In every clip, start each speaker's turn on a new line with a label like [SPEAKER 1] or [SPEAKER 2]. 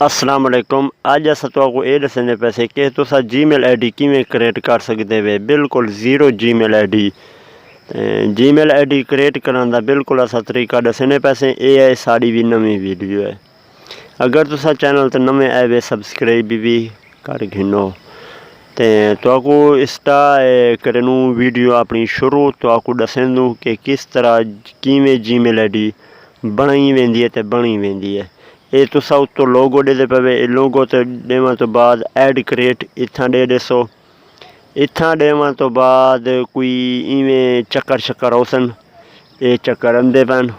[SPEAKER 1] अस्सलाम वालेकुम। अज अस तुहानू ये दसने पैसे कि तुस जीमेल आई डी किवें क्रिएट कर सकते वे बिल्कुल zero Gmail I D. Gmail I D create करने का बिल्कुल अस तरीका दसने पैसे। ये है साड़ी भी नवी वीडियो है। अगर तुस चैनल तो नवे आए वे सब्सक्राइब भी कर घिनो। तो तुहानू इसका करनू वीडियो अपनी शुरू तुहानू दसन दूँ कि किस तरह किवें जीमेल आई डी बनाई वेंदी है तो बनी वेंदी है। ये तुसा उत्तो लोगो दे पवे। लोगो तो देवन तो बाद ऐड क्रिएट इत्थां दे दसो। इत्थां देवन तो बाद कोई इवें चक्कर शक्कर औसन। ये चक्कर आंदे पैन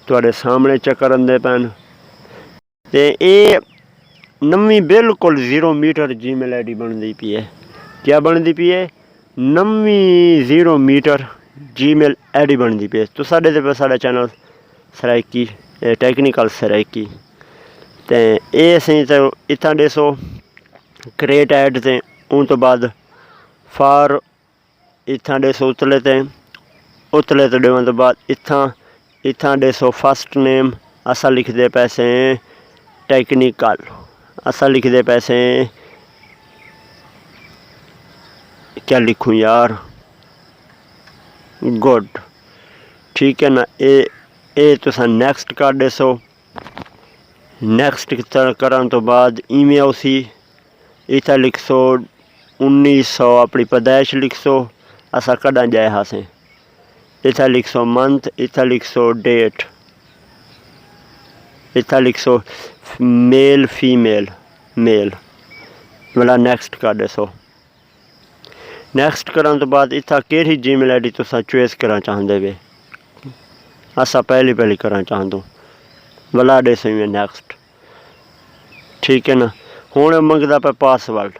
[SPEAKER 1] तुहाडे सामने चक्कर आंदे पैन। ते ये नवी बिल्कुल zero metre Gmail I D बनती पी है। क्या बनती पी है? नवी zero metre Gmail I D बनती पी है। तो साढ़े पे साढ़ा चैनल सराइकी टैक्नीकल सराइकी तो ये असी तो इतना दसो क्रिएट ऐड ते उन तो बाद फॉर इतना दसो उतले तो देवन तो बाद इतना दसो फर्स्ट नेम असा लिखते पैसे टैक्नीकल। असा लिखते पैसे क्या लिखूँ यार, गुड, ठीक है ना। ये तुसा नैक्सट कर दसो। नैक्सट करन तो बाद इवें उसी इतना लिखसो 1900 अपनी पैदाइश लिखसो। असा कदा जाए हासें इतना लिखसो मंथ। इतना लिखसो डेट। इतना लिखसो मेल फीमेल मेल वाला नैक्सट कर दसो। नैक्सट करन तो बाद इतना केड़ी जीमेल आई डी तुसा चॉइस करना चाहते वे। असा पहली करना चाहूँ वाला दसो इवें नैक्सट, ठीक है ना। हुण मंगदा पे पासवर्ड।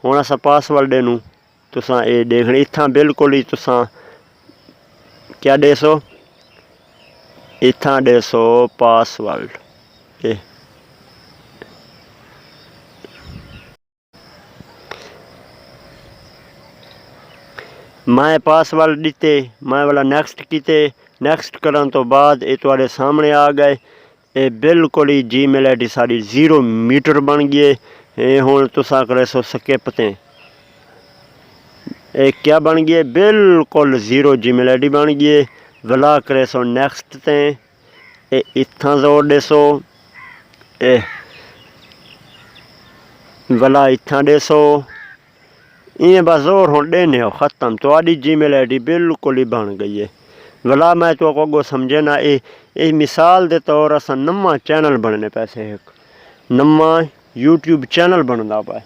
[SPEAKER 1] हुण असा पासवर्ड देनू तुसा ये देखने इत्थां बिल्कुल ही तुसा क्या दसो। इत्थां दसो पासवर्ड। मैं पासवर्ड दिते, मैं वाला नैक्सट किते। नैक्सट करन तो बाद ये तुहाडे सामने आ गए। ये बिल्कुल ही जीमेल आई डी साड़ी जीरो मीटर बन गई है। हुण तुसा करे सो स्किप ते क्या बन गई है? बिल्कुल जीरो जीमेल आई डी बन गई है। वला करे सो नैक्सट ते इत्थां जोड़ दसो। वला इत्थां दसो। इवें बस और हुण देने हो ख़त्म। तुहाडी जीमेल आई डी बिल्कुल ही बन गई है। वला मैं तो अगो समझे ना। ये मिसाल के तौर असा नवा चैनल बनने पैसे एक नवा यूट्यूब चैनल बनता पाए।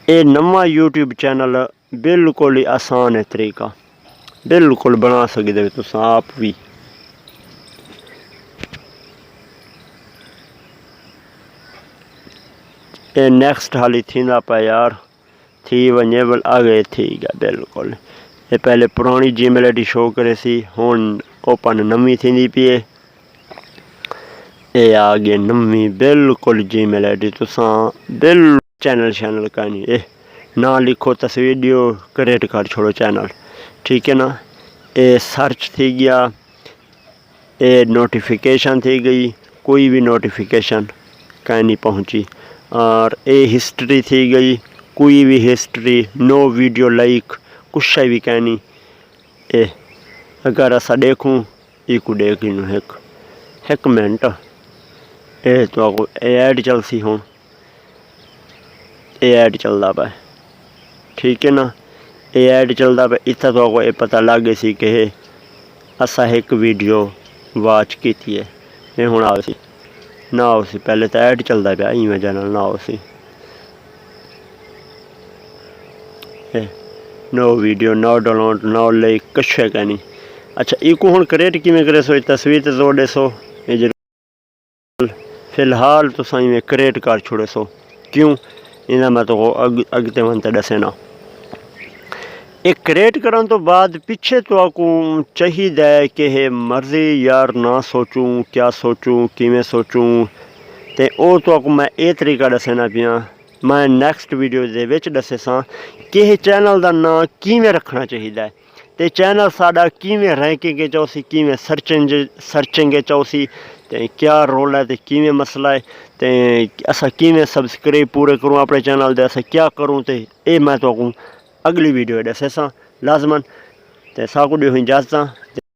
[SPEAKER 1] ये नवा यूट्यूब चैनल बिल्कुल ही आसान है तरीका, बिल्कुल बना सकते तुस आप भी। ये नैक्सट हाली थींदा पा यार, थी वने बल आ गए ठीक है बिल्कुल। ये पहले पुरानी जीमेल आई डी शो करे सी, हुण ओपन नवी थींदी पी है। ये आ गई नवी बिल्कुल जीमेल आई डी। तुसा बिल्कुल चैनल का नहीं ना लिखो तस वीडियो क्रिएट कर छोड़ो चैनल, ठीक है ना। ये सर्च थी गया। ये नोटिफिकेशन थी गई, कोई भी नोटिफिकेशन कहीं नहीं पहुंची। और ये हिस्ट्री थी गई, कोई भी हिस्ट्री, नो वीडियो लाइक, कुछ भी कहीं नहीं। ये अगर असा देखूँ इको देख लूँ एक मिनट। ये तो ऐड चलसी हूँ, ये ऐड चलता पाए, ठीक है ना। ये ऐड चलता पे इतना तो ये पता लग गई सी कि असा एक वीडियो वाच की थी है। ये हूँ आओ सी ना आओ सी, पहले तो ऐड चलता पाया इवें चैनल ना आओ सी। No video, no download, no like, कुछ है क्या नहीं। अच्छा इको हूँ क्रिएट किमें करे सो तस्वीर तो जोड़ दे सो। ये फिलहाल तुसा इवें क्रिएट कर छोड़े सो। क्यों इन्हें मैं तो अगते मनते दसे ना। एक क्रिएट करन तो बाद पिछे तो आपको चाहिए कि है मर्जी यार ना सोचूं क्या सोचूं किमें सोचूं। ते ओ तो आपको मैं ये तरीका दसना पिया। मैं नैक्सट वीडियो दे विच दसे सा कि चैनल का नाम किमें रखना चाहिए। तो चैनल साडा किमें रैंकिंग चौसी, किमें सर्चिंग चौसी, ते क्या रोल है, तो किवें मसला है, तो असा किवें सबसक्राइब पूरे करूँ अपने चैनल दे, असा क्या करूँ, तो ये मैं तो अगली वीडियो दसेसा लाजमन। तो साकू दी इजाजत।